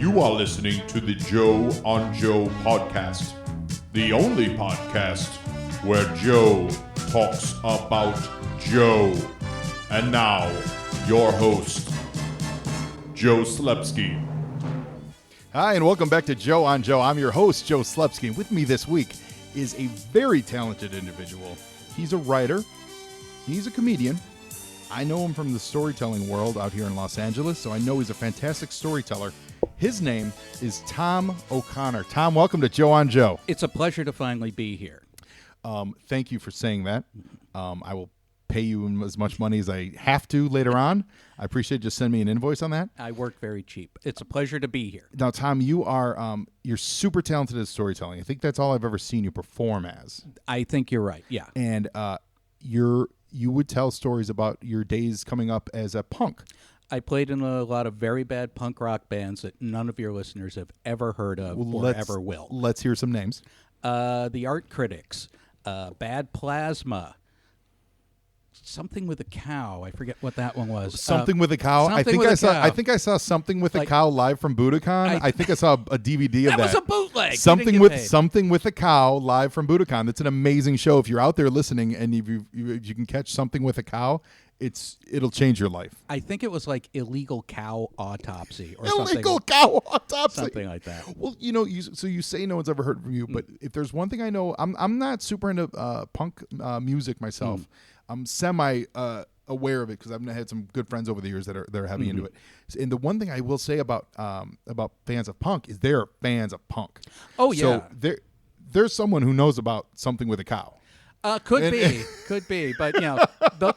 You are listening to the Joe on Joe podcast, the only podcast where Joe talks about Joe. And now, your host, Joe Slepsky. Hi, and welcome back to Joe on Joe. I'm your host, Joe Slepsky, and with me this week is a very talented individual. He's a writer. He's a comedian. I know him from the storytelling world out here in Los Angeles, so I know he's a fantastic storyteller. His name is Tom O'Connor. Tom, welcome to Joe on Joe. It's a pleasure to finally be here. Thank you for saying that. I will pay you as much money as I have to later on. I appreciate it. Just send me an invoice on that. I work very cheap. It's a pleasure to be here. Now, Tom, you are you're super talented at storytelling. I think that's all I've ever seen you perform as. I think you're right, yeah. And you would tell stories about your days coming up as a punk. I played in a lot of very bad punk rock bands that none of your listeners have ever heard of or ever will. Let's hear some names. The Art Critics, Bad Plasma, something with a cow. I forget what that one was. Something with a cow. I think I saw Something with a Cow live from Budokan. I think I saw a DVD of that. That was a bootleg. Something with a Cow live from Budokan. That's an amazing show. If you're out there listening and if you can catch Something with a Cow, it'll change your life. I think it was like Illegal Cow Autopsy or Illegal Cow Autopsy. Something like that. Well, you say no one's ever heard from you, but if there's one thing I know, I'm not super into punk music myself. I'm semi aware of it because I've had some good friends over the years that are heavy into it. And the one thing I will say about fans of punk is they're fans of punk. Oh yeah. So there's someone who knows about Something with a Cow. Could be. But,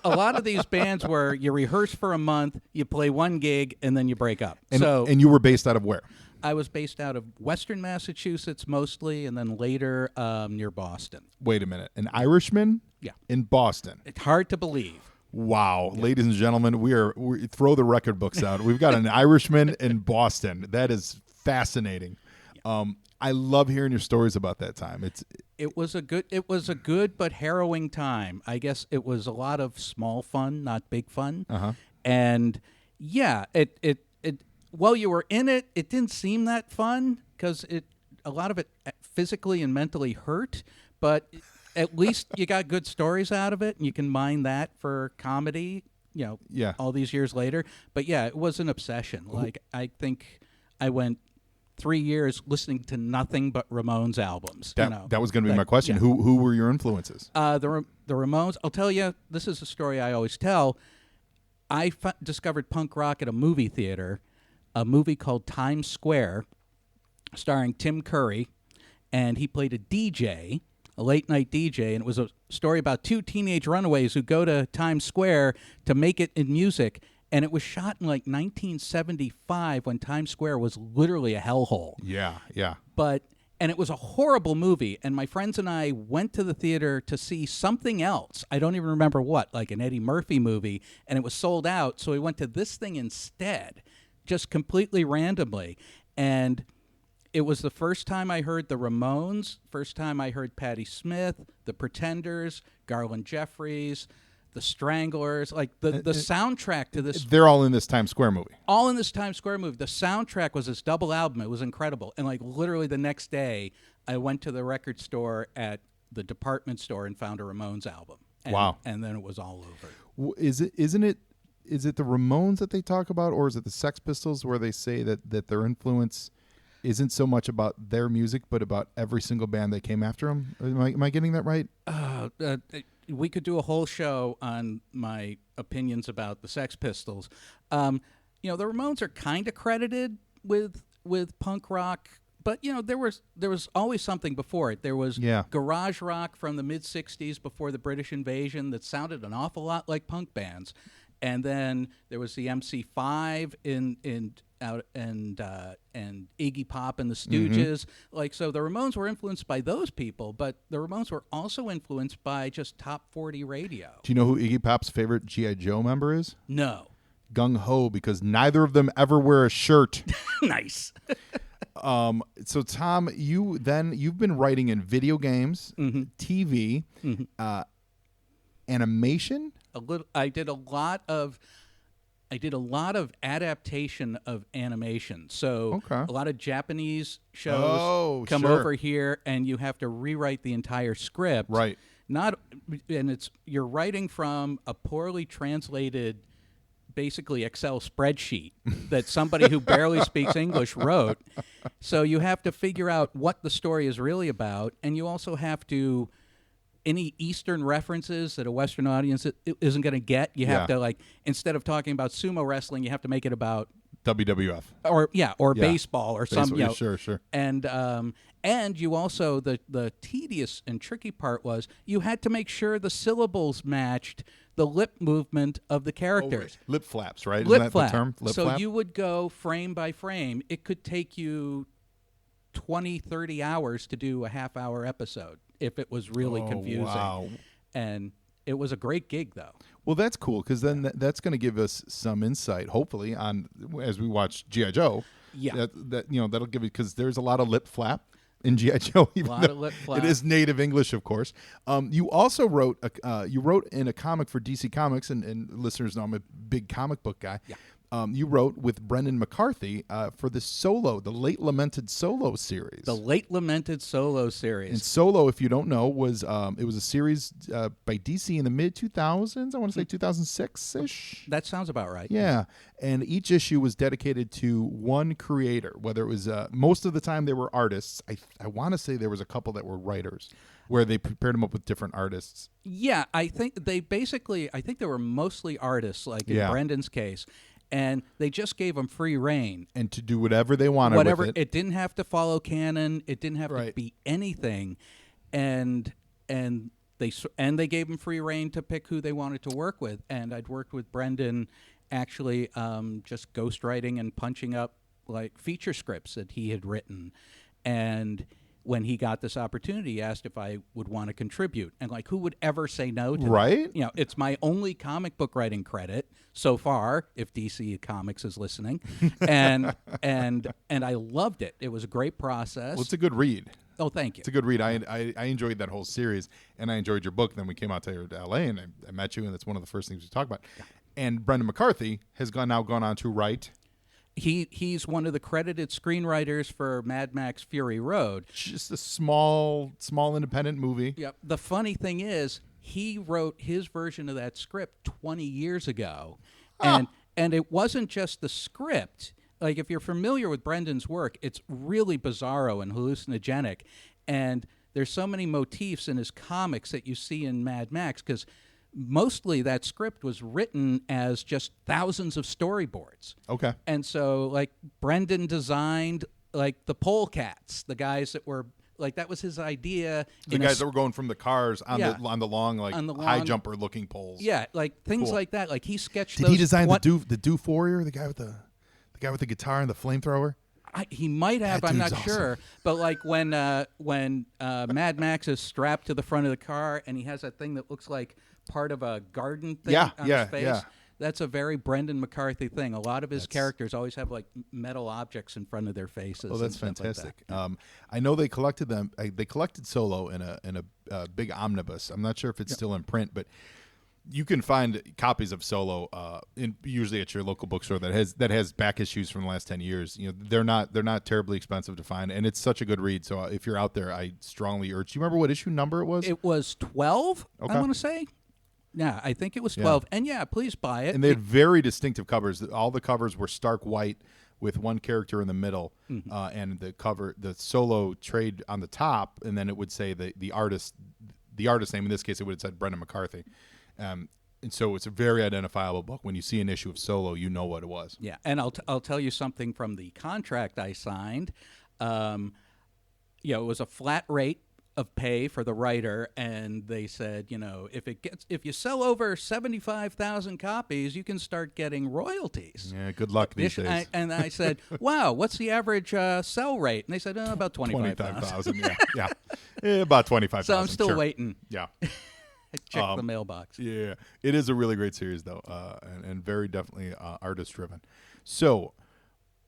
a lot of these bands where you rehearse for a month, you play one gig, and then you break up. And you were based out of where? I was based out of Western Massachusetts mostly, and then later near Boston. Wait a minute. An Irishman? Yeah. In Boston? It's hard to believe. Wow. Yeah. Ladies and gentlemen, we throw the record books out. We've got an Irishman in Boston. That is fascinating. Yeah. I love hearing your stories about that time. It was a good but harrowing time. I guess it was a lot of small fun, not big fun. Uh-huh. And yeah, it while you were in it, it didn't seem that fun because a lot of it physically and mentally hurt, but at least you got good stories out of it and you can mine that for comedy, all these years later. But yeah, it was an obsession. Like I think I went 3 years listening to nothing but Ramones albums. That was going to be my question. Yeah. Who were your influences? The Ramones. I'll tell you, this is a story I always tell. I discovered punk rock at a movie theater, a movie called Times Square, starring Tim Curry, and he played a DJ, a late-night DJ, and it was a story about two teenage runaways who go to Times Square to make it in music. And it was shot in like 1975 when Times Square was literally a hellhole. Yeah. And it was a horrible movie. And my friends and I went to the theater to see something else. I don't even remember what, like an Eddie Murphy movie. And it was sold out. So we went to this thing instead, just completely randomly. And it was the first time I heard the Ramones, first time I heard Patti Smith, the Pretenders, Garland Jeffries, the Stranglers, like the soundtrack to this. They're all in this Times Square movie. All in this Times Square movie. The soundtrack was this double album. It was incredible. And like literally the next day, I went to the record store at the department store and found a Ramones album. Wow. And then it was all over. Is it the Ramones that they talk about, or is it the Sex Pistols where they say that their influence isn't so much about their music, but about every single band that came after them? Am I getting that right? We could do a whole show on my opinions about the Sex Pistols. The Ramones are kind of credited with punk rock, but there was always something before it. There was garage rock from the mid '60s before the British invasion that sounded an awful lot like punk bands, and then there was the MC5 and Iggy Pop and the Stooges. So the Ramones were influenced by those people, but the Ramones were also influenced by just top 40 radio. Do you know who Iggy Pop's favorite G.I. Joe member is? No. Gung Ho, because neither of them ever wear a shirt. Nice. So Tom, you've been writing in video games, TV, animation. I did a lot of I did a lot of adaptation of animation. So Okay. a lot of Japanese shows Oh, come sure. over here, and you have to rewrite the entire script. Right. You're writing from a poorly translated, basically Excel spreadsheet that somebody who barely speaks English wrote. So you have to figure out what the story is really about, and you also have to, any Eastern references that a Western audience isn't going to get, you have Yeah. to, like, instead of talking about sumo wrestling, you have to make it about WWF. or Yeah. baseball or some, Baseball, sure. And you also, the tedious and tricky part was you had to make sure the syllables matched the lip movement of the characters. Lip flaps, right? Lip Isn't that flap. the term? Lip so flap? you would go frame by frame. It could take you 20, 30 hours to do a half-hour episode if it was really confusing. Wow. And it was a great gig, though. Well, that's cool because then that's going to give us some insight, hopefully, on as we watch G.I. Joe. Yeah. That'll give it because there's a lot of lip flap in G.I. Joe. A lot of lip flap. It is native English, of course. You also wrote in a comic for DC Comics, and listeners know I'm a big comic book guy. Yeah. You wrote with Brendan McCarthy for the late lamented Solo series. The late lamented Solo series. And Solo, if you don't know, was a series by DC in the mid 2000s. I want to say 2006 ish. That sounds about right. Yeah, and each issue was dedicated to one creator. Whether it was most of the time they were artists. I want to say there was a couple that were writers, where they prepared them up with different artists. Yeah, I think they were mostly artists, like in Yeah. Brendan's case. And they just gave them free reign. And to do whatever they wanted Whatever, with it. it didn't have to follow canon. It didn't have to Right. be anything, and they gave them free reign to pick who they wanted to work with. And I'd worked with Brendan, actually, just ghostwriting and punching up like feature scripts that he had written. And when he got this opportunity, he asked if I would want to contribute. And like, who would ever say no to that? Right? You know, it's my only comic book writing credit so far, if DC Comics is listening. And I loved it. It was a great process. Well, it's a good read. Oh, thank you. It's a good read. I enjoyed that whole series, and I enjoyed your book. Then we came out to L.A., and I met you, and that's one of the first things we talked about. Yeah. And Brendan McCarthy has gone on to write. He's one of the credited screenwriters for Mad Max Fury Road. Just a small independent movie. Yep. The funny thing is, he wrote his version of that script 20 years ago, and it wasn't just the script. Like, if you're familiar with Brendan's work, it's really bizarro and hallucinogenic, and there's so many motifs in his comics that you see in Mad Max, because mostly that script was written as just thousands of storyboards. Okay. And so, like, Brendan designed, like, the polecats, the guys that were, like, that was his idea. The guys that were going from the cars on Yeah. the long, like, On the long- high jumper looking poles. Yeah, like, things Cool. like that. Like, he sketched Did those he design the 20 Doof-Warrior, the guy with the guitar and the flamethrower? He might have, That I'm not dude's awesome. sure. But, like, when Mad Max is strapped to the front of the car and he has that thing that looks like part of a garden thing on his face, that's a very Brendan McCarthy thing. A lot of his characters always have, like, metal objects in front of their faces. Oh, that's and stuff like fantastic. that. I know they collected them. They collected Solo in a big omnibus. I'm not sure if it's still in print, but you can find copies of Solo usually at your local bookstore that has back issues from the last 10 years. You know, they're not terribly expensive to find, and it's such a good read. So if you're out there, I strongly urge. Do you remember what issue number it was? It was 12, Okay. I want to say. Yeah, I think it was 12. And yeah, please buy it. And they had very distinctive covers. All the covers were stark white with one character in the middle, and the Solo trade on the top, and then it would say the artist name. In this case, it would have said Brendan McCarthy. And so it's a very identifiable book. When you see an issue of Solo, you know what it was. Yeah, and I'll tell you something from the contract I signed. It was a flat rate of pay for the writer, and they said, if you sell over 75,000 copies, you can start getting royalties. Yeah, good luck these days. And I said, wow, what's the average sell rate? And they said, about 25,000. Yeah. About 25,000. So I'm still waiting. Yeah. I checked the mailbox. Yeah. It is a really great series, though, and very definitely artist-driven. So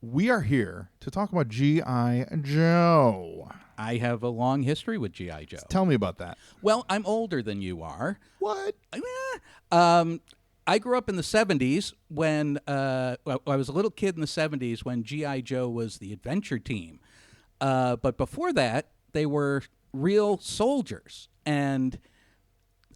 we are here to talk about G.I. Joe. I have a long history with G.I. Joe. Tell me about that. Well, I'm older than you are. What? I grew up in the 70s when I was a little kid in the 70s when G.I. Joe was the adventure team. But before that, they were real soldiers. And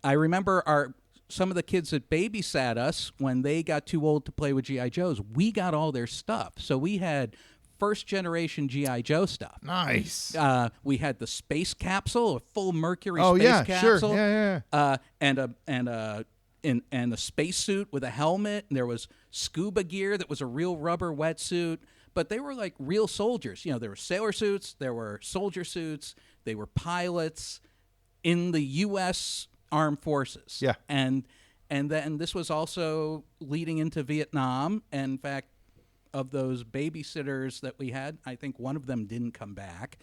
I remember some of the kids that babysat us, when they got too old to play with G.I. Joes, we got all their stuff. So we had first-generation G.I. Joe stuff. Nice. We had the space capsule, a full Mercury Oh, space yeah, capsule. sure. Yeah. And a spacesuit with a helmet. And there was scuba gear that was a real rubber wetsuit. But they were like real soldiers. You know, there were sailor suits, there were soldier suits, they were pilots in the U.S. Armed Forces. Yeah. And then this was also leading into Vietnam. And in fact, of those babysitters that we had, I think one of them didn't come back.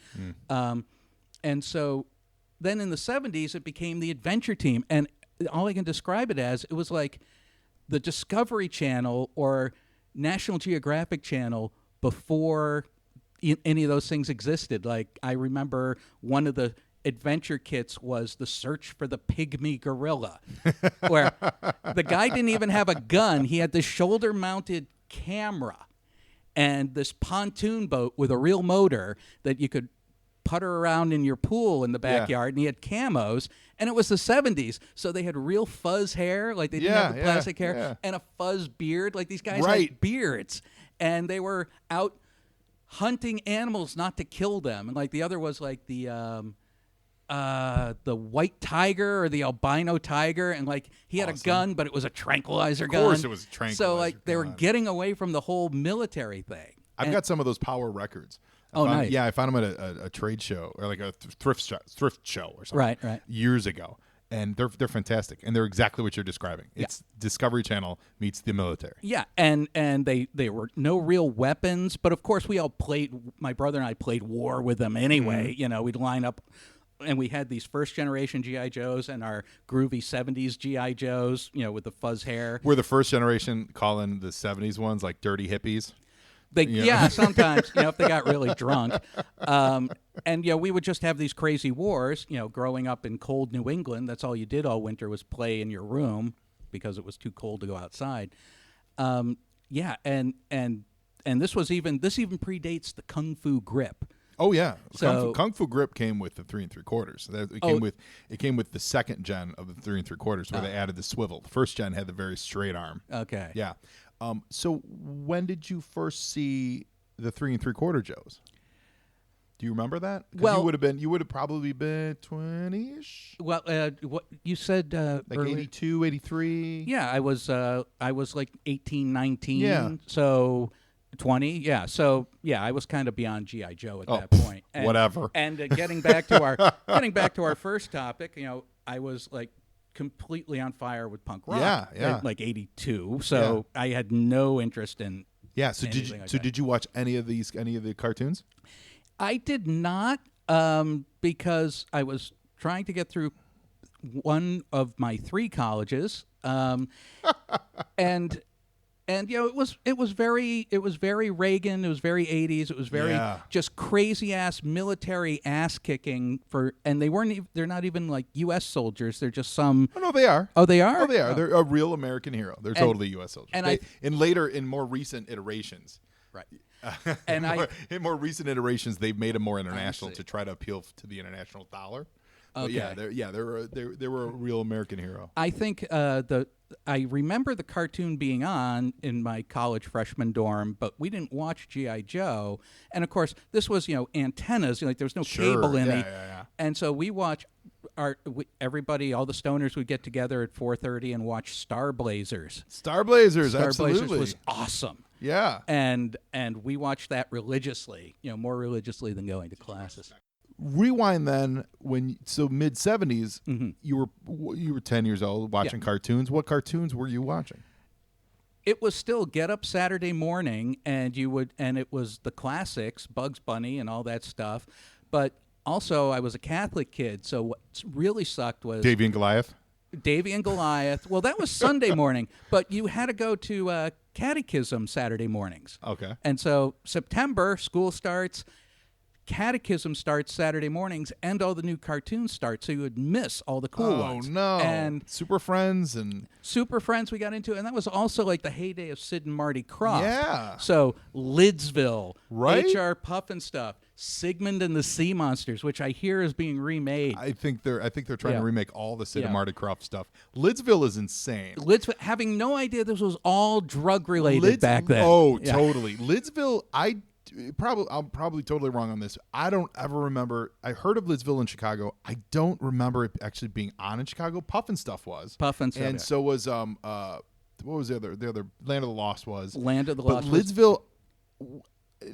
And so then in the 70s, it became the adventure team. And all I can describe it as, it was like the Discovery Channel or National Geographic Channel before any of those things existed. Like, I remember one of the adventure kits was the search for the pygmy gorilla, where the guy didn't even have a gun. He had this shoulder-mounted camera and this pontoon boat with a real motor that you could putter around in your pool in the backyard, and he had camos, and it was the 70s, so they had real fuzz hair, like they didn't have the plastic hair, and a fuzz beard, like these guys had beards, and they were out hunting animals not to kill them, and like the other was like the white tiger or the albino tiger, and like he had a gun, but it was a tranquilizer gun. Of course it was a tranquilizer So like they were gun. getting away from the whole military thing. I've got some of those Power records. Nice. Yeah, I found them at a trade show or like a thrift show or something. Right. Years ago. And they're fantastic, and they're exactly what you're describing. It's Discovery Channel meets the military. Yeah, and they were no real weapons, but of course we all played. My brother and I played war with them anyway. You know, we'd line up, and we had these first generation GI Joes and our groovy 70s GI Joes. You know, with the fuzz hair. We're the first generation calling the 70s ones like dirty hippies. Sometimes, you know, if they got really drunk. And, you know, we would just have these crazy wars, you know, growing up in cold New England. That's all you did all winter was play in your room because it was too cold to go outside. And this even predates the Kung Fu grip. Oh yeah, So Kung Fu grip came with the 3 3/4. It came with the second gen of the 3 3/4, where they added the swivel. The first gen had the very straight arm. Okay. Yeah. So when did you first see the 3 3/4 Joes? Do you remember that? 'Cause Well, you would have probably been 20-ish. Well, what you said Like earlier. 82, 83. Yeah, I was like 18, 19. Yeah. So 20. Yeah. So yeah, I was kind of beyond GI Joe at that point. And, whatever. And getting back to our first topic, you know, I was like completely on fire with punk rock. Yeah. At like 82. So I had no interest in. Yeah. So did you watch any of the cartoons? I did not, because I was trying to get through one of my 3 colleges, and you know, it was very Reagan, it was very 80s, it was very just crazy ass military ass kicking and they're not even like U.S. soldiers, they're just some. Oh no, they are. Oh, they are. Oh, they are. They're a real American hero. They're totally U.S. soldiers. And in more recent iterations. Right. And in more recent iterations, they've made them more international to try to appeal to the international dollar. But they were a real American hero. I think I remember the cartoon being on in my college freshman dorm, but we didn't watch G.I. Joe. And of course, this was, you know, antennas, like there was no cable in it. Yeah. And so we watch everybody, all the stoners would get together at 4:30 and watch Star Blazers. Star Blazers, Star absolutely. Blazers was awesome. Yeah. And we watched that religiously, you know, more religiously than going to classes. Rewind then mid 70s, Mm-hmm. you were 10 years old watching cartoons. What cartoons were you watching? It was still Get Up Saturday Morning, and it was the classics, Bugs Bunny and all that stuff. But also, I was a Catholic kid, so what really sucked was Davy and Goliath. Davy and Goliath. Well, that was Sunday morning, but you had to go to catechism Saturday mornings. Okay. And so September, school starts. Catechism starts Saturday mornings, and all the new cartoons start, so you would miss all the cool ones. Oh, no. And Super Friends and... Super Friends we got into, and that was also like the heyday of Sid and Marty Krofft. Yeah. So Lidsville, Right? H.R. Puff and stuff, Sigmund and the Sea Monsters, which I hear is being remade. I think they're trying Yeah. to remake all the Sid and Yeah. Marty Krofft stuff. Lidsville is insane. Lidsville, having no idea this was all drug related back then. Oh, Yeah. totally. Lidsville, I'm probably totally wrong on this. I don't ever remember. I heard of Lidsville in Chicago. I don't remember it actually being on in Chicago. Puff and Stuff was. Puff and Stuff, And yeah. so was what was the other Land of the Lost was. Land of the But Lost was- Lidsville,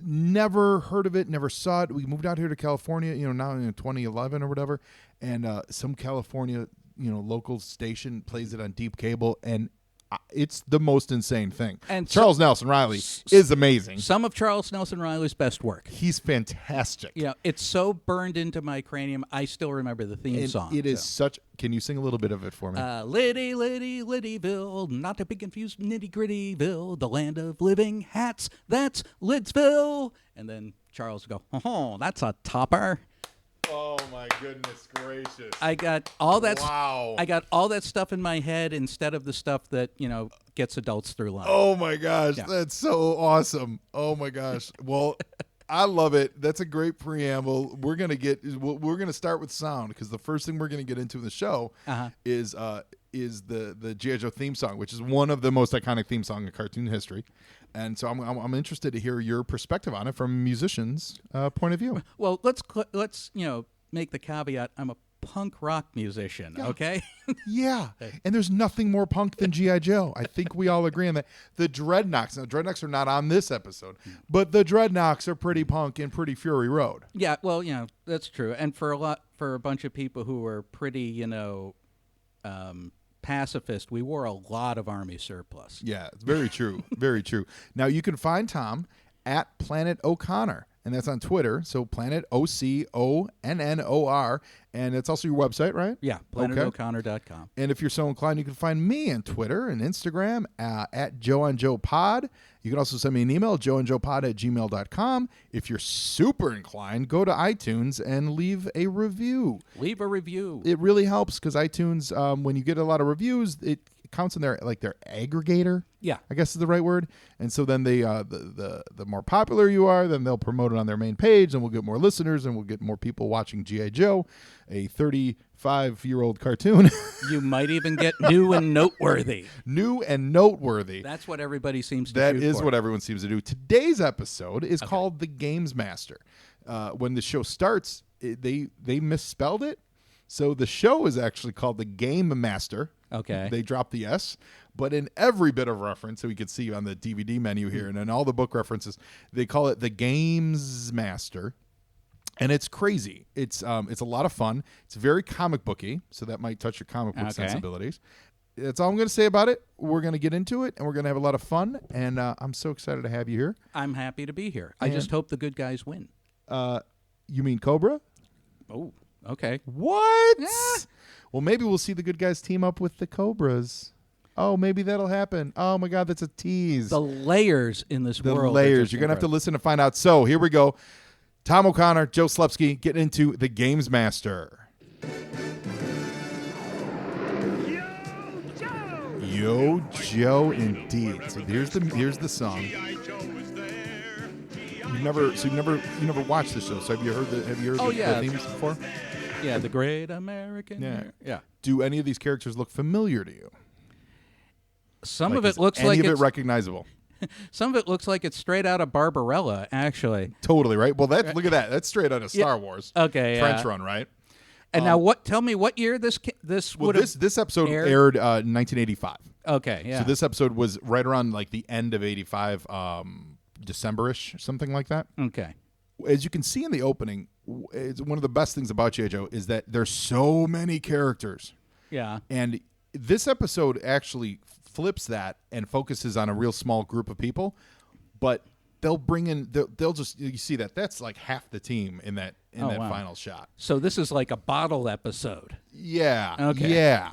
never heard of it, never saw it. We moved out here to California, now in 2011 or whatever, and some California, local station plays it on deep cable, and it's the most insane thing. And Charles Nelson Riley is amazing. Some of Charles Nelson Riley's best work. He's fantastic. Yeah, it's so burned into my cranium, I still remember the theme And song. it is so. such. Can you sing a little bit of it for me? Liddy, Liddy, Liddyville, not to be confused, nitty-grittyville, the land of living hats, that's Lidsville. And then Charles would go, oh, that's a topper. Oh my goodness gracious! I got all that. Wow. I got all that stuff in my head instead of the stuff that gets adults through life. Oh my gosh, Yeah. that's so awesome! Oh my gosh. Well, I love it. That's a great preamble. We're gonna start with sound because the first thing we're gonna get into in the show is the G.I.Joe theme song, which is one of the most iconic theme songs in cartoon history. And so I'm interested to hear your perspective on it from a musician's point of view. Well, let's make the caveat. I'm a punk rock musician. Yeah. Okay. Yeah, and there's nothing more punk than G.I. Joe. I think we all agree on that. The Dreadnoks, now Dreadnoks are not on this episode, but the Dreadnoks are pretty punk and pretty Fury Road. Yeah. Well, that's true. And for a bunch of people who were pretty, pacifist, we wore a lot of army surplus. Yeah, it's very true. Very true. Now, you can find Tom at Planet O'Connor, and that's on Twitter. So Planet OCONNOR, and it's also your website, right? Yeah, planetoconnor.com. And if you're so inclined, you can find me on Twitter and Instagram at JoeOnJoePod. You can also send me an email, joeandjoepod@gmail.com. If you're super inclined, go to iTunes and leave a review. Leave a review. It really helps because iTunes, when you get a lot of reviews, it counts in their aggregator. Yeah. I guess is the right word. And so then they the more popular you are, then they'll promote it on their main page, and we'll get more listeners, and we'll get more people watching G.I. Joe, a 35-year-old cartoon. You might even get new and noteworthy. New and noteworthy. That's what everybody seems to That shoot is for. what everyone seems to do. Today's episode is called The Gamesmaster. When the show starts, they misspelled it. So the show is actually called The Game Master. Okay. They dropped the S. But in every bit of reference, so we can see on the DVD menu here and in all the book references, they call it The Gamesmaster. And it's crazy. It's a lot of fun. It's very comic booky, so that might touch your comic book sensibilities. That's all I'm going to say about it. We're going to get into it, and we're going to have a lot of fun. And I'm so excited to have you here. I'm happy to be here. I just hope the good guys win. You mean Cobra? Oh, okay. What? Yeah. Well, maybe we'll see the good guys team up with the Cobras. Oh, maybe that'll happen. Oh, my God, that's a tease. The layers in this The world. are layers. just You're going to have to incredible. listen to find out. So here we go. Tom O'Connor, Joe Slepsky, getting into The Gamesmaster. Yo, Joe, indeed. So here's the song. You've never watched the show. So have you heard the themes before? Yeah, the Great American. Yeah. Yeah. Do any of these characters look familiar to you? Some Like, of it is looks any like of it it's, recognizable. some of it looks like it's straight out of Barbarella, actually. Totally right. Well, look at that. That's straight out of Star Wars. Okay, Trench yeah. Run, right? And now, tell me what year this Well, would have this episode aired? aired 1985. Okay, yeah. So this episode was right around like the end of 85, December-ish, something like that. Okay. As you can see in the opening, it's one of the best things about G.I. Joe is that there's so many characters. Yeah. And this episode actually flips that and focuses on a real small group of people, but they'll bring in they'll just, you see that's like half the team in that Wow. final shot. So this is like a bottle episode. Yeah. Okay. Yeah.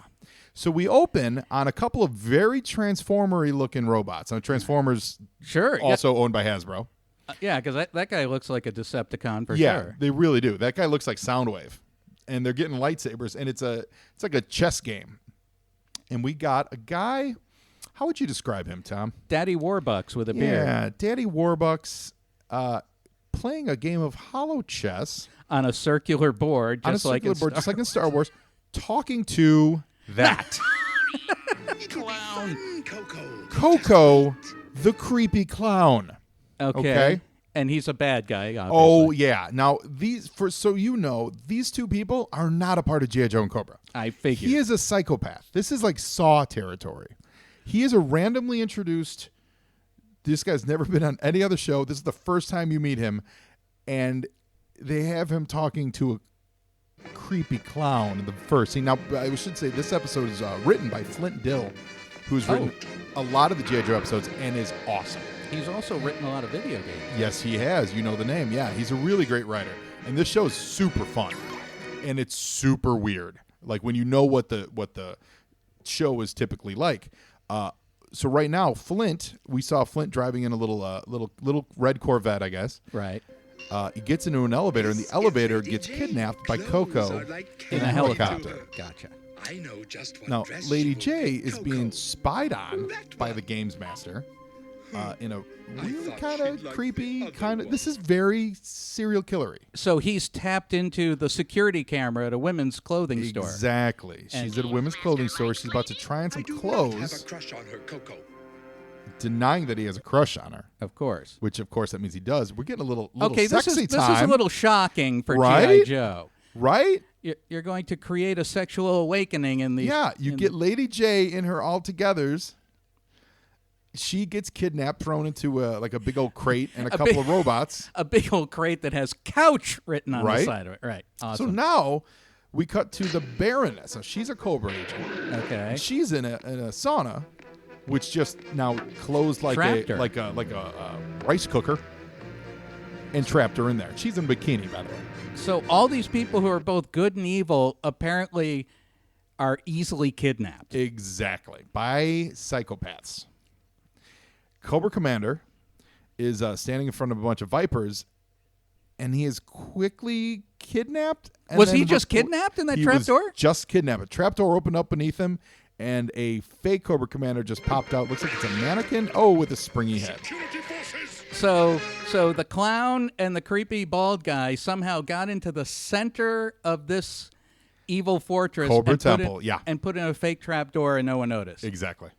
So we open on a couple of very Transformer-y looking robots. Now, Transformers Sure. also owned by Hasbro. Yeah, because that guy looks like a Decepticon for Yeah, sure. they really do. That guy looks like Soundwave, and they're getting lightsabers, and it's like a chess game. And we got a guy. How would you describe him, Tom? Daddy Warbucks with a beard. Yeah, Daddy Warbucks playing a game of hollow chess On a circular board, on a just like circular in board, just like in Star Wars, talking to that Clown. Coco, the creepy clown. Okay. And he's a bad guy, obviously. Oh yeah. Now these two people are not a part of G.I. Joe and Cobra. I figured. He is a psychopath. This is like Saw territory. He is a randomly introduced. This guy's never been on any other show. This is the first time you meet him, and they have him talking to a creepy clown in the first scene. Now, I should say this episode is written by Flint Dill, who's written a lot of the G.I. Joe episodes and is awesome. He's also written a lot of video games. Yes, he has. You know the name. Yeah, he's a really great writer. And this show is super fun, and it's super weird. Like when you know what the show is typically like. So right now, we saw Flint driving in a little red Corvette, I guess. Right. He gets into an elevator, and the elevator gets kidnapped by Coco in a helicopter. Gotcha. I know just what Now, dress Lady she will Jaye be. is Coco. being spied on That by one. the Gamesmaster in a really thought kind she'd of like creepy, the other kind of. one. This is very serial killery. So he's tapped into the security camera at a women's clothing store. Exactly. She's at a women's clothing store. She's about to try on some I do not have a clothes, crush on her, Coco. denying that he has a crush on her. Of course. Which, of course, that means he does. We're getting a little Okay, this sexy is time, a little shocking for Right? G.I. Joe. right? You're going to create a sexual awakening in the Yeah, you get Lady Jaye in her all-togethers. She gets kidnapped, thrown into like a big old crate and a couple big- of robots. a big old crate that has couch written on the Right? side of it. Right. So Awesome. now we cut to the Baroness. So she's a Cobra agent. Okay. She's in a sauna, which just now closed like Trapped a her. like a rice cooker, and trapped her in there. She's in a bikini, by the way. So all these people who are both good and evil apparently are easily kidnapped. Exactly, by psychopaths. Cobra Commander is standing in front of a bunch of vipers, and he is quickly kidnapped. And Was then he just kidnapped in that he trap was door? Just kidnapped. A trap door opened up beneath him, and a fake Cobra Commander just popped out. Looks like it's a mannequin. Oh, with a springy head. Security forces! So the clown and the creepy bald guy somehow got into the center of this evil fortress Cobra and put Temple, in, yeah. and put in a fake trap door and no one noticed. Exactly.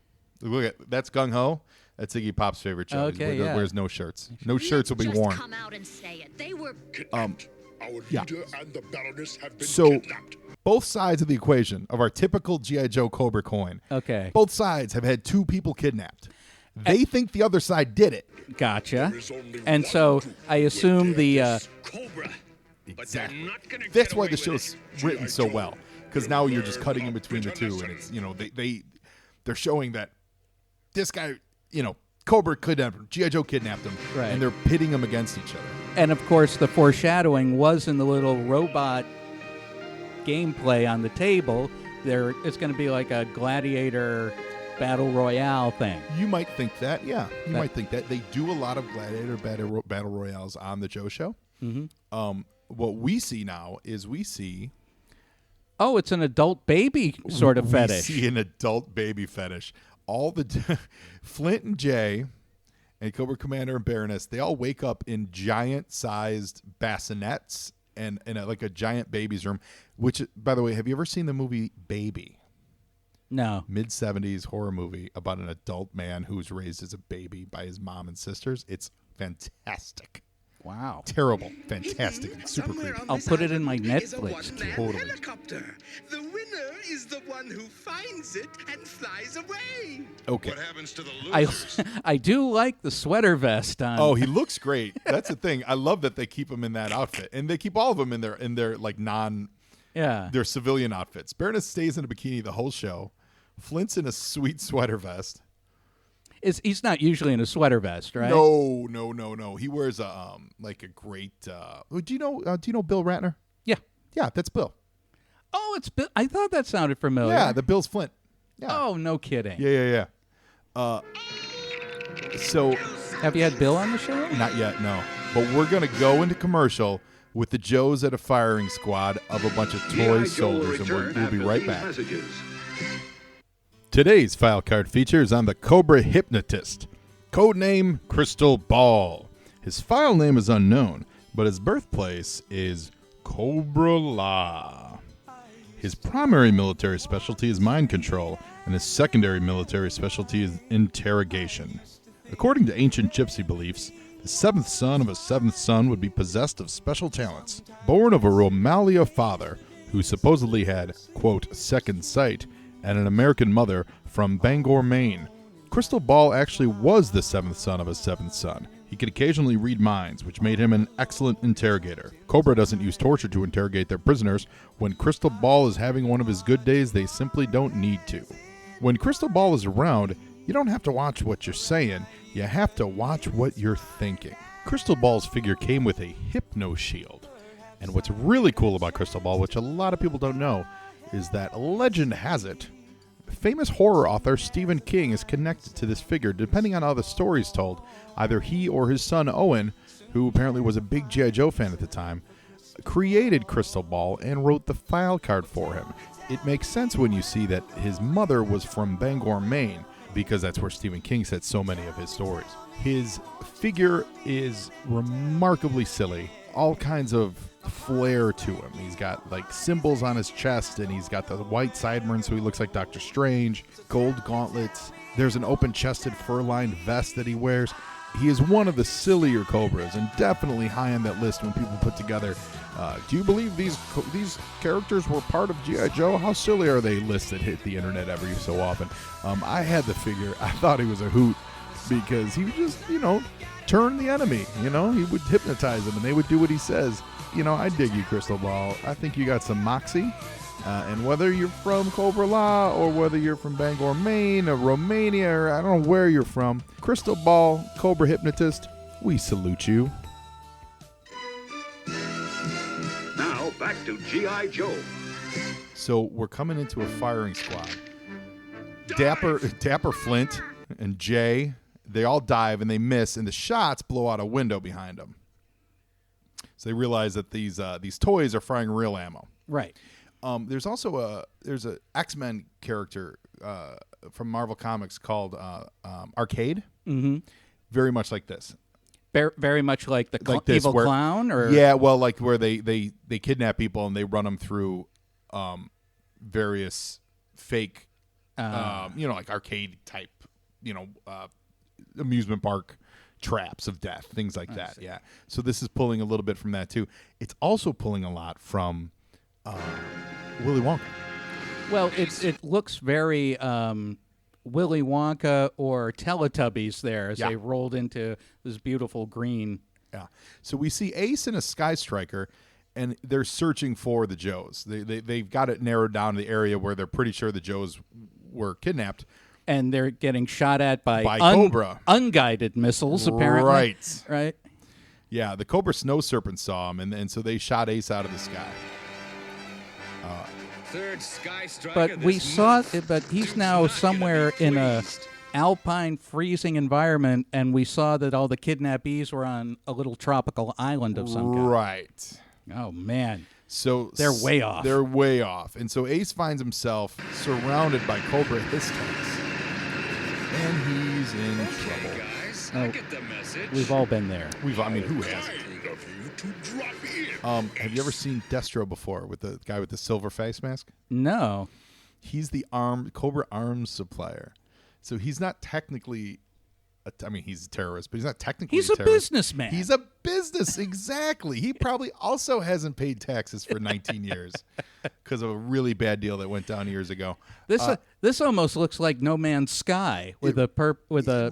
Look at that's Gung Ho. That's Iggy Pop's favorite show. Okay, He yeah. wears no shirts. No shirts will be Just worn. come out and say it. They were Kidnapped. Our yeah. leader and the Baroness have been So kidnapped. both sides of the equation of our typical G.I. Joe Cobra coin. Okay. Both sides have had two people kidnapped. They think the other side did it. Gotcha. There is only And one so group I who assume dare the this Cobra. But they're Exactly. not gonna That's get why away the with show's it. written so G.I. well. Joe. Because now you're just cutting in between the two, and it's they're showing that this guy, Cobra kidnapped him, G.I. Joe kidnapped him, Right. and they're pitting them against each other. and of course the foreshadowing was in the little robot gameplay on the table. It's going to be like a gladiator battle royale thing. You might think that, yeah. You That- might think that. They do a lot of gladiator battle royales on the Joe Show. Mm-hmm. What we see now is Oh, it's an adult baby sort of fetish. We see an adult baby fetish. All the Flint and Jaye and Cobra Commander and Baroness, they all wake up in giant-sized bassinets and in like a giant baby's room. Which, by the way, have you ever seen the movie Baby? No. Mid-70s horror movie about an adult man who's raised as a baby by his mom and sisters. It's fantastic. Wow. Terrible. Fantastic. It's super Somewhere creepy. on I'll this put it in island my is a Netflix one-man Totally. helicopter. The winner is the one who finds it and flies away. Okay. What happens to the I losers? I do like the sweater vest on. Oh, he looks great. That's the thing. I love that they keep him in that outfit, and they keep all of them in their like yeah. their civilian outfits. Baroness stays in a bikini the whole show. Flint's in a sweet sweater vest. He's not usually in a sweater vest, right? No. He wears a like a great. Do you know Bill Ratner? Yeah. Yeah, that's Bill. Oh, it's Bill. I thought that sounded familiar. Yeah, the Bill's Flint. Yeah. Oh, no kidding. Yeah. So Have you had Bill on the show? Not yet, no. But we're going to go into commercial with the Joes at a firing squad of a bunch of toy soldiers, and we'll be right back. Today's file card feature is on the Cobra Hypnotist, codename Crystal Ball. His file name is unknown, but his birthplace is Cobra La. His primary military specialty is mind control, and his secondary military specialty is interrogation. According to ancient gypsy beliefs, the seventh son of a seventh son would be possessed of special talents. Born of a Romalia father who supposedly had, quote, second sight, and an American mother from Bangor, Maine, Crystal Ball actually was the seventh son of a seventh son. He could occasionally read minds, which made him an excellent interrogator. Cobra doesn't use torture to interrogate their prisoners. When Crystal Ball is having one of his good days, they simply don't need to. When Crystal Ball is around, you don't have to watch what you're saying, you have to watch what you're thinking. Crystal Ball's figure came with a hypno shield. And what's really cool about Crystal Ball, which a lot of people don't know, is that legend has it, famous horror author Stephen King is connected to this figure. Depending on how the story's told, either he or his son Owen, who apparently was a big G.I.Joe fan at the time, created Crystal Ball and wrote the file card for him. It makes sense when you see that his mother was from Bangor, Maine, because that's where Stephen King said so many of his stories. His figure is remarkably silly, all kinds of flair to him. He's got like symbols on his chest, and he's got the white sideburns, so he looks like Doctor Strange, gold gauntlets. There's an open-chested fur-lined vest that he wears. He is one of the sillier Cobras, and definitely high on that list when people put together, do you believe these characters were part of G.I. Joe? How silly are they? Lists that hit the internet every so often. I had the figure. I thought he was a hoot because he would just, turn the enemy. He would hypnotize them, and they would do what he says. I dig you, Crystal Ball. I think you got some moxie. And whether you're from Cobra La or whether you're from Bangor, Maine or Romania, or I don't know where you're from, Crystal Ball, Cobra Hypnotist, we salute you. Now back to G.I. Joe. So we're coming into a firing squad. Dapper Flint and Jaye, they all dive and they miss, and the shots blow out a window behind them. So they realize that these toys are firing real ammo. Right. There's also there's a X-Men character from Marvel Comics called Arcade. Mm-hmm. Very much like this. Very much like the like this, evil clown, or yeah, well, like where they kidnap people and they run them through various fake, like arcade type, amusement park traps of death, things like that. Yeah. So this is pulling a little bit from that too. It's also pulling a lot from Willy Wonka. Well, it looks very Willy Wonka or Teletubbies there as they rolled into this beautiful green. Yeah. So we see Ace in a Sky Striker, and they're searching for the Joes. They've got it narrowed down to the area where they're pretty sure the Joes were kidnapped. And they're getting shot at by Cobra. Unguided missiles, apparently. Right. Yeah, the Cobra Snow Serpent saw him, and so they shot Ace out of the sky. Third Sky Striker But we saw it, but he's now somewhere in a alpine freezing environment, and we saw that all the kidnappees were on a little tropical island of some kind. Right. Oh, man. So they're way off. They're way off. And so Ace finds himself surrounded by Cobra Hiss tanks. And he's in trouble. Guys, I get the message. We've all been there. Who hasn't? Have you ever seen Destro before with the guy with the silver face mask? No. He's the Cobra arms supplier. So he's not technically he's a terrorist, but he's not technically a terrorist. He's a businessman. He's a business, exactly. He probably also hasn't paid taxes for 19 years because of a really bad deal that went down years ago. This almost looks like No Man's Sky with a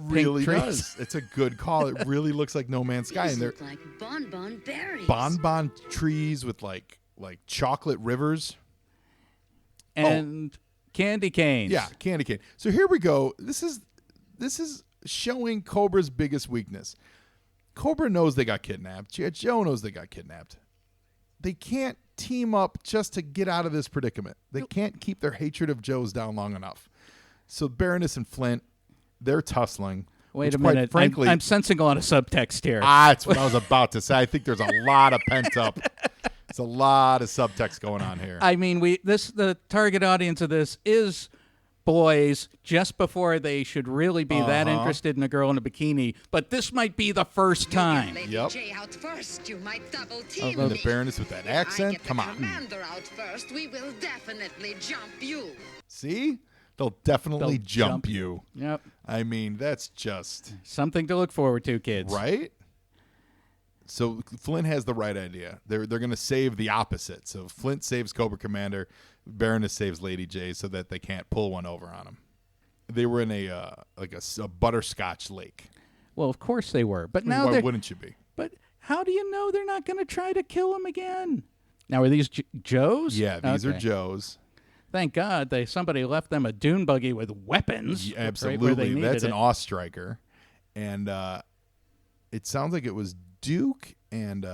really pink does. It's a good call. It really looks like No Man's Sky, and they're like bonbon berries. bonbon trees with like chocolate rivers and candy canes. Yeah, candy cane. So here we go. This is showing Cobra's biggest weakness. Cobra knows they got kidnapped. G.I. Joe knows they got kidnapped. They can't team up just to get out of this predicament. They can't keep their hatred of Joes down long enough. So Baroness and Flint, they're tussling. Wait a quite minute. frankly, I'm sensing a lot of subtext here. That's what I was about to say. I think there's a lot of pent up. There's a lot of subtext going on here. I mean, the target audience of this is boys just before they should really be that interested in a girl in a bikini, but this might be the first time. Lady Yep. Jaye out first. You might double team And me. the Baroness with that accent. If I get Come the on. Commander out first, we will definitely jump you. See? They'll definitely They'll jump jump you. Yep. I mean, that's just Something to look forward to, kids. right. So Flint has the right idea. They're going to save the opposite. So Flint saves Cobra Commander, Baroness saves Lady Jaye, so that they can't pull one over on him. They were in a butterscotch lake. Well, of course they were. But I mean, now why they're. wouldn't you be? But how do you know they're not going to try to kill him again? Now, are these Joes? Yeah, these are Okay. Joes. Thank God somebody left them a dune buggy with weapons. Yeah, right where they absolutely. needed That's an it. awe striker. And it sounds like it was Duke and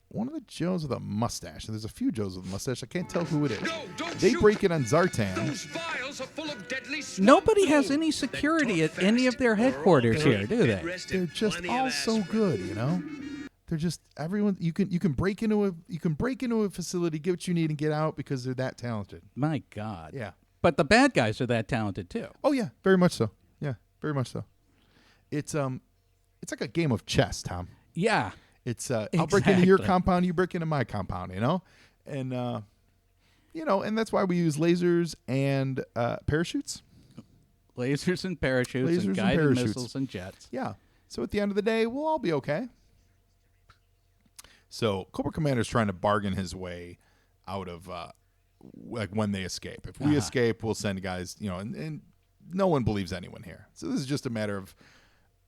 one of the Joes with a mustache. There's a few Joes with a mustache. I can't tell who it is. No, don't They shoot. break it on Zartan. Those vials are full of deadly Nobody swamp has gold. any Then security talk at any of their fast, or headquarters all here, do they? bed rest They're and just plenty of all so aspirin. good, you know. They're just everyone. You can break into a facility, get what you need, and get out because they're that talented. My God. Yeah. But the bad guys are that talented too. Oh yeah, very much so. Yeah, very much so. It's like a game of chess, Tom. Yeah. It's I'll break into your Exactly. compound, you break into my compound, you know, and and that's why we use lasers and parachutes. Lasers and parachutes Lasers and and guided parachutes. missiles and jets. Yeah. So at the end of the day, we'll all be okay. So Cobra Commander's trying to bargain his way out of like when they escape. If we escape, we'll send guys, and no one believes anyone here. So this is just a matter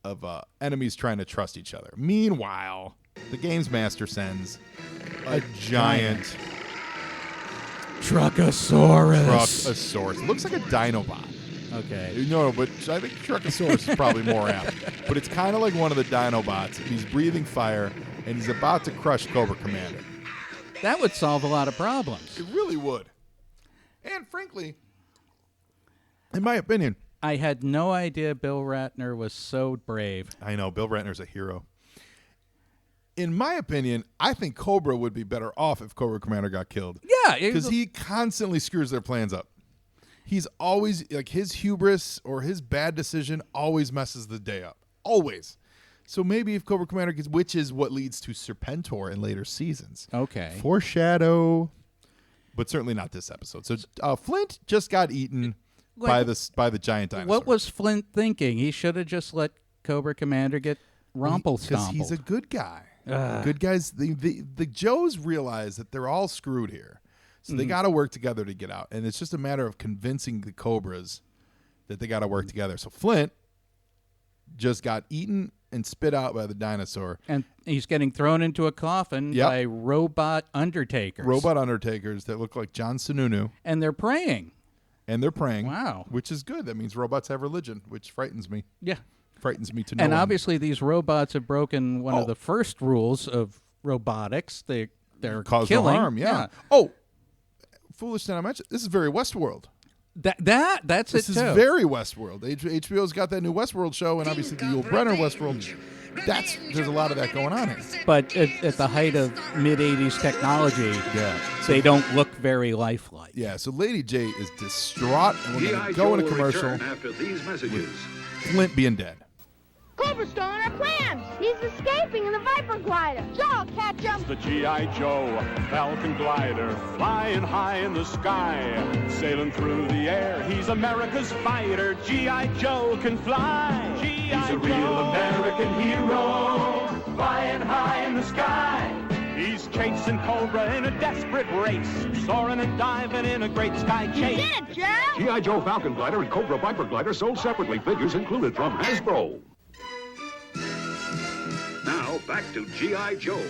of enemies trying to trust each other. Meanwhile, the Gamesmaster sends a giant Truckosaurus. It looks like a Dinobot. Okay. No, but I think Truckosaurus is probably more apt. But it's kind of like one of the Dinobots. And he's breathing fire, and he's about to crush Cobra Commander. That would solve a lot of problems. It really would. And frankly, in my opinion, I had no idea Bill Ratner was so brave. I know Bill Ratner's a hero. In my opinion, I think Cobra would be better off if Cobra Commander got killed. Yeah. Because he constantly screws their plans up. He's always, like, his hubris or his bad decision always messes the day up. Always. So maybe if Cobra Commander gets, which is what leads to Serpentor in later seasons. Okay. Foreshadow, but certainly not this episode. So Flint just got eaten by the giant dinosaur. What was Flint thinking? He should have just let Cobra Commander get Because rumple-stompled. he's a good guy. Good guys. The Joes realize that they're all screwed here. So they got to work together to get out. And it's just a matter of convincing the Cobras that they got to work together. So Flint just got eaten and spit out by the dinosaur. And he's getting thrown into a coffin Yep. by robot undertakers. Robot undertakers that look like John Sununu. And they're praying. And they're praying. Wow. Which is good. That means robots have religion, which frightens me. Yeah. Frightens me to no And end. obviously these robots have broken one Oh. of the first rules of robotics. They're Cause killing. no harm. Yeah. Oh, foolish that I mentioned. This is very Westworld. That's This it is too. very Westworld. HBO's got that new Westworld show, and obviously the Yul Brynner Westworld. There's a lot of that going on here. But at the height of mid-'80s technology, they don't look very lifelike. Yeah, so Lady Jaye is distraught, and we're going G.I. to go in a Joe will commercial. return after these messages. Flint being dead. Cobra's stolen our plans. He's escaping in the Viper glider. Joe, catch him. The G.I. Joe Falcon glider, flying high in the sky, sailing through the air. He's America's fighter. G.I. Joe can fly. He's a real American hero, flying high in the sky. He's chasing Cobra in a desperate race, soaring and diving in a great sky You chase. did it, Joe. G.I. Joe Falcon Glider and Cobra Viper Glider sold separately. Figures included from Hasbro. Now, back to G.I. Joe.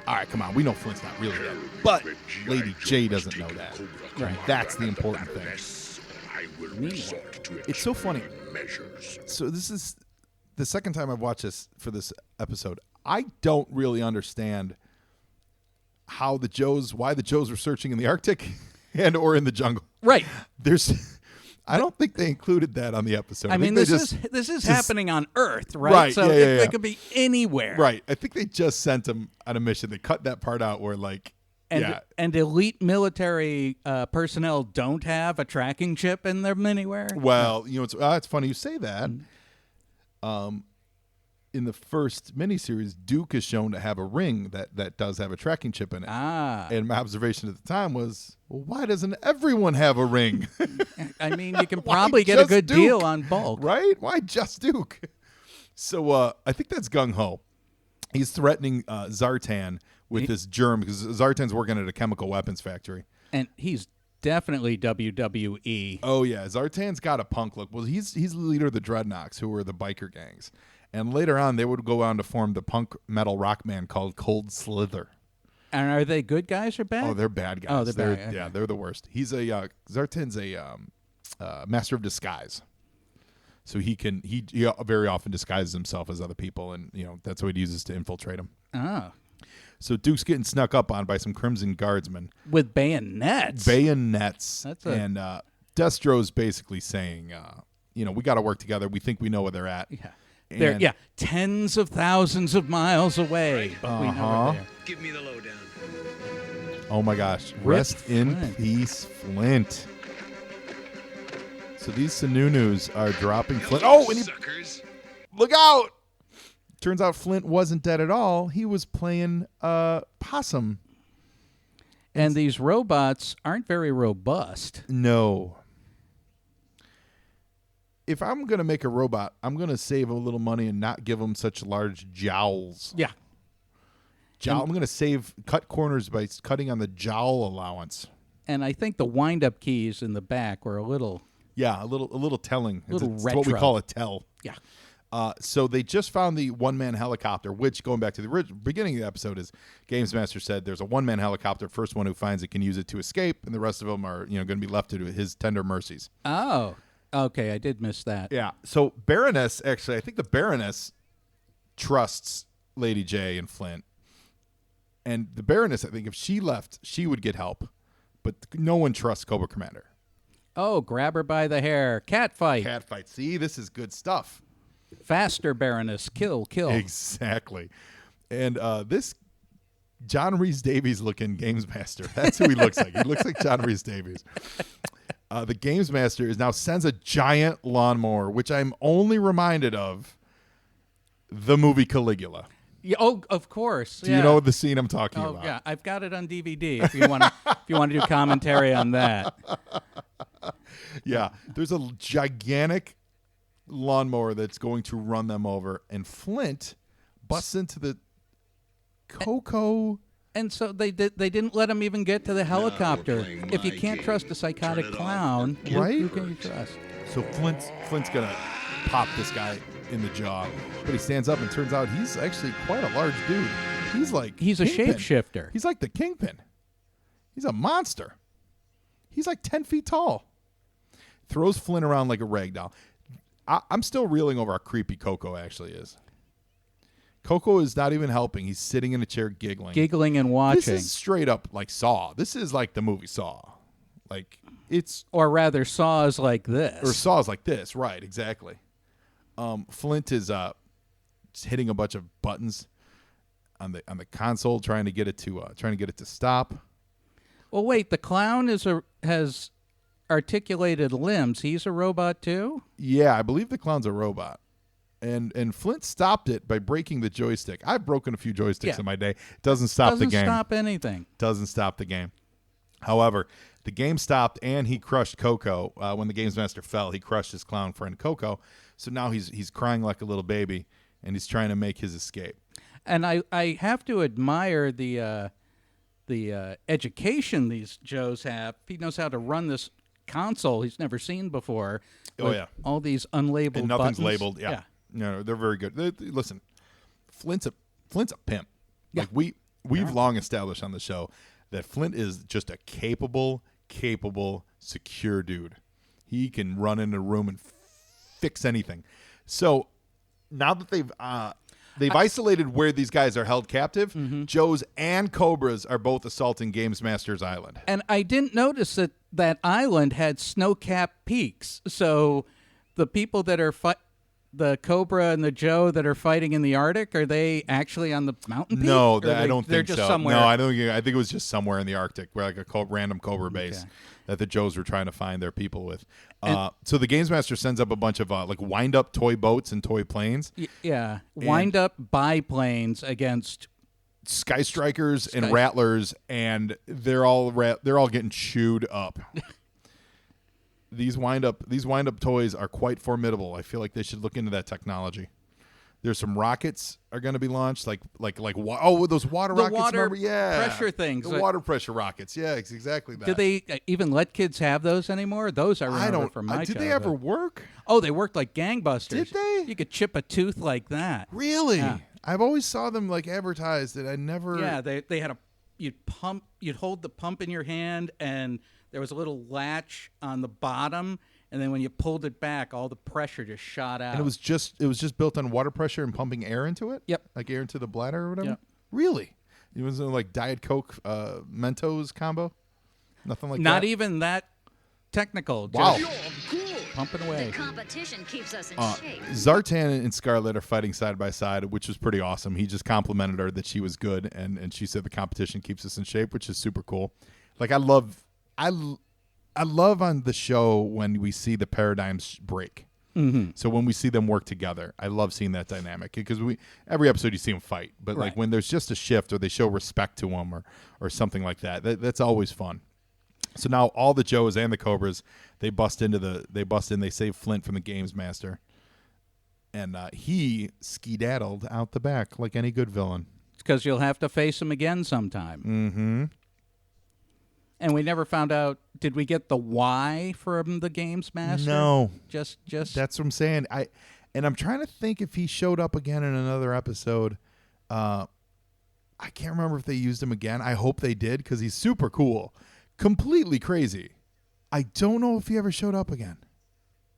All right, come on. We know Flint's not really dead. But Lady Jaye doesn't know that. Right. That's the important thing. It's so funny. So this is the second time I've watched this for this episode. I don't really understand why the Joes were searching in the Arctic and or in the jungle. Right. I don't think they included that on the episode. I mean, think this is happening on Earth, right? Right, So yeah. they could be anywhere. Right. I think they just sent him on a mission. They cut that part out where, like, And elite military personnel don't have a tracking chip in them anywhere? Well, it's funny you say that. In the first miniseries, Duke is shown to have a ring that does have a tracking chip in it. And my observation at the time was, well, why doesn't everyone have a ring? I mean, you can probably get a good Duke? deal on bulk. Right? Why just Duke? So I think that's gung-ho. He's threatening Zartan with this germ because Zartan's working at a chemical weapons factory. And he's definitely WWE. Oh, yeah. Zartan's got a punk look. Well, he's the leader of the Dreadnoks, who are the biker gangs. And later on, they would go on to form the punk metal rock band called Cold Slither. And are they good guys or bad? Oh, they're bad guys. Oh, they're bad. Yeah, they're the worst. He's Zartan's a master of disguise. So he very often disguises himself as other people, and that's what he uses to infiltrate them. Oh. So Duke's getting snuck up on by some Crimson Guardsmen with bayonets. And Destro's basically saying, we got to work together. We think we know where they're at. Yeah. They're tens of thousands of miles away, but we know where they are. Give me the lowdown. Oh my gosh! Rest in peace, Flint. So these Sununus are dropping Flint. Oh, and look out! Turns out Flint wasn't dead at all. He was playing possum. And these robots aren't very robust. No. If I'm going to make a robot, I'm going to save a little money and not give them such large jowls. Yeah. I'm going to cut corners by cutting on the jowl allowance. And I think the wind-up keys in the back were a little... Yeah, a little telling. It's what we call a tell. Yeah. So they just found the one-man helicopter, which, going back to the beginning of the episode, is Gamesmaster said there's a one-man helicopter. First one who finds it can use it to escape, and the rest of them are going to be left to his tender mercies. Oh, okay. I did miss that. Yeah. So Baroness, actually, I think the Baroness trusts Lady Jaye and Flint. And the Baroness, I think, if she left, she would get help. But no one trusts Cobra Commander. Oh, grab her by the hair. Cat fight. See, this is good stuff. Faster, Baroness. Kill. Exactly. And this John Rhys-Davies looking Gamesmaster, that's who he looks like. He looks like John Rhys-Davies. The Gamesmaster now sends a giant lawnmower, which I'm only reminded of the movie Caligula. Yeah, of course. Do you know the scene I'm talking about? Yeah, I've got it on DVD if you want to do commentary on that. Yeah, there's a gigantic lawnmower that's going to run them over, and Flint busts into the Coco. And so they didn't let him even get to the helicopter. If you can't trust a psychotic clown, right? Who can you trust? So Flint's gonna pop this guy in the jaw, but he stands up and turns out he's actually quite a large dude. He's a Kingpin. shapeshifter. He's like the Kingpin. He's a monster. He's like 10 feet tall. Throws Flint around like a rag doll. I'm still reeling over how creepy Coco actually is. Coco is not even helping. He's sitting in a chair giggling and watching. This is straight up like Saw. This is like the movie Saw. Or rather, Saw is like this. Or Saw is like this, right? Exactly. Flint is just hitting a bunch of buttons on the console, trying to get it to stop. Well, wait. The clown has articulated limbs. He's a robot too? Yeah, I believe the clown's a robot. And Flint stopped it by breaking the joystick. I've broken a few joysticks in my day. Doesn't stop the game. Doesn't stop anything. Doesn't stop the game. However, the game stopped and he crushed Coco. When the Gamesmaster fell, he crushed his clown friend Coco. So now he's crying like a little baby, and he's trying to make his escape. And I have to admire the education these Joes have. He knows how to run this console he's never seen before. Oh yeah, all these unlabeled and nothing's buttons. labeled. Yeah. No, they're very good. Listen, Flint's a pimp. Yeah. Like we've long established on the show that Flint is just a capable, secure dude. He can run in a room and fix anything. So now that they've They've isolated where these guys are held captive. Joes and Cobras are both assaulting Gamesmaster's island. And I didn't notice that that island had snow-capped peaks. So the people that are the Cobra and the Joe that are fighting in the Arctic, are they actually on the mountain peak? No, I don't they're think just so. somewhere. No, I think it was just somewhere in the Arctic, where like a random Cobra base that the Joes were trying to find their people with. So the Gamesmaster sends up a bunch of like wind-up toy boats and toy planes. Yeah, wind-up biplanes against Sky Strikers and Rattlers, and they're all getting chewed up. These wind up toys are quite formidable. I feel like they should look into that technology. There's some rockets are going to be launched, like those water rockets. Water remember? Yeah, pressure things. The water pressure rockets. Yeah, it's exactly that. Do they even let kids have those anymore? Those I remember from my Did childhood. they ever work? Oh, they worked like gangbusters. Did they? You could chip a tooth like that. Really? Yeah. I've always saw them like advertised, and I never. Yeah, they had you'd hold the pump in your hand, and there was a little latch on the bottom, and then when you pulled it back, all the pressure just shot out. And it was just built on water pressure and pumping air into it. Yep. Like air into the bladder or whatever. Yep. Really? It was like Diet Coke Mentos combo. Nothing like that. Not even that technical. Wow. Just pumping away. The competition keeps us in shape. Zartan and Scarlet are fighting side by side, which was pretty awesome. He just complimented her that she was good, and she said the competition keeps us in shape, which is super cool. Like I love on the show when we see the paradigms break. Mm-hmm. So when we see them work together, I love seeing that dynamic, because every episode you see them fight, but like when there's just a shift or they show respect to them or something like that's always fun. So now all the Joes and the Cobras, they save Flint from the Gamesmaster, and he skedaddled out the back like any good villain. It's because you'll have to face him again sometime. Mm-hmm. And we never found out. Did we get the why from the Gamesmaster? No, just that's what I'm saying. I'm trying to think if he showed up again in another episode. I can't remember if they used him again. I hope they did, because he's super cool. Completely crazy. I don't know if he ever showed up again.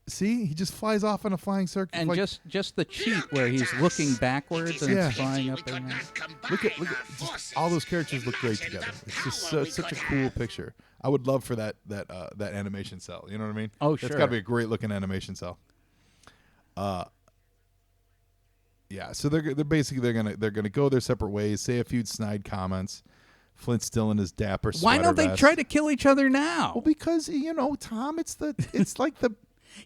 See, he just flies off in a flying circle. And like, just the cheat where he's looking backwards and it's flying up there. Look at just, all those characters look great together. It's just such a cool picture. I would love for that animation cell. You know what I mean? Oh, sure. That's got to be a great looking animation cell. Yeah. So they're gonna go their separate ways. Say a few snide comments. Flint's still in his dapper sweater Why don't they vest. try to kill each other now? Well, because Tom, it's like the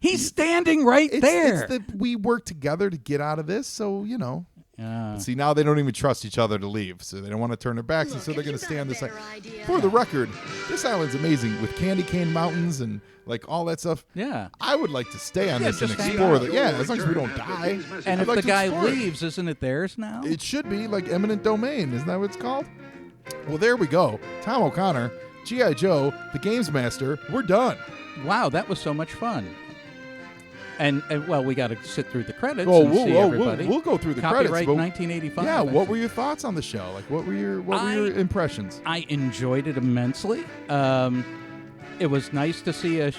he's standing right there. We work together to get out of this, so Yeah. See, now they don't even trust each other to leave, so they don't want to turn their backs, and so they're going to stay on this side. For the record, this island's amazing with candy cane mountains and like all that stuff. Yeah. I would like to stay on this and just hang explore out. it. Yeah, as long as we don't die. And I'd if like the to guy explore it. leaves, isn't it theirs now? It should be like eminent domain. Isn't that what it's called? Well, there we go. Tom O'Connor, G.I. Joe, the Gamesmaster. We're done. Wow, that was so much fun. And well, we got to sit through the credits Oh, and see everybody. we'll go through the Copyright credits. But 1985. yeah, I what think. were your thoughts on the show? Like, what were your impressions? I enjoyed it immensely. It was nice to see an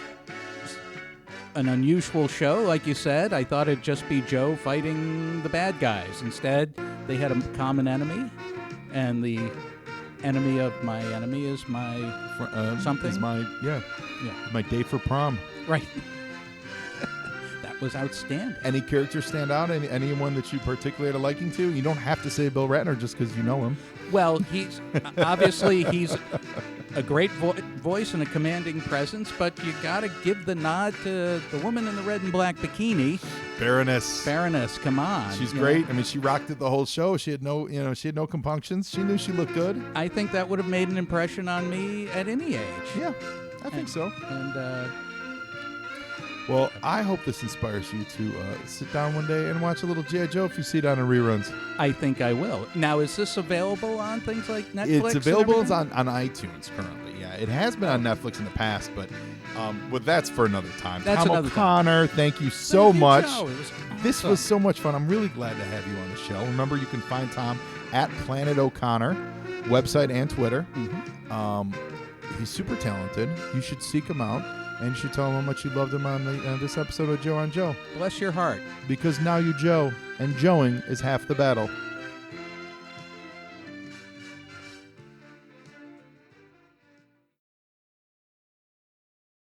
unusual show, like you said. I thought it'd just be Joe fighting the bad guys. Instead, they had a common enemy, and the enemy of my enemy is my something. Is my my date for prom. Right. That was outstanding. Any characters stand out? Anyone that you particularly had a liking to? You don't have to say Bill Ratner just because you know him. Well, he's a great voice and a commanding presence, but you got to give the nod to the woman in the red and black bikini, Baroness. Come on, She's great. I mean, she rocked it the whole show. She had no compunctions. She knew she looked good. I think that would have made an impression on me at any age. Yeah, I think so. And well, I hope this inspires you to sit down one day and watch a little G.I. Joe if you see it on the reruns. I think I will. Now, is this available on things like Netflix? It's available on iTunes currently. Yeah, it has been on Netflix in the past, but that's for another time. That's Tom another O'Connor, thank you so much. Joe. It was This was so much fun. I'm really glad to have you on the show. Remember, you can find Tom at Planet O'Connor, website and Twitter. Mm-hmm. He's super talented. You should seek him out, and you should tell him how much you loved him on this episode of Joe on Joe. Bless your heart. Because now you Joe, and joeing is half the battle.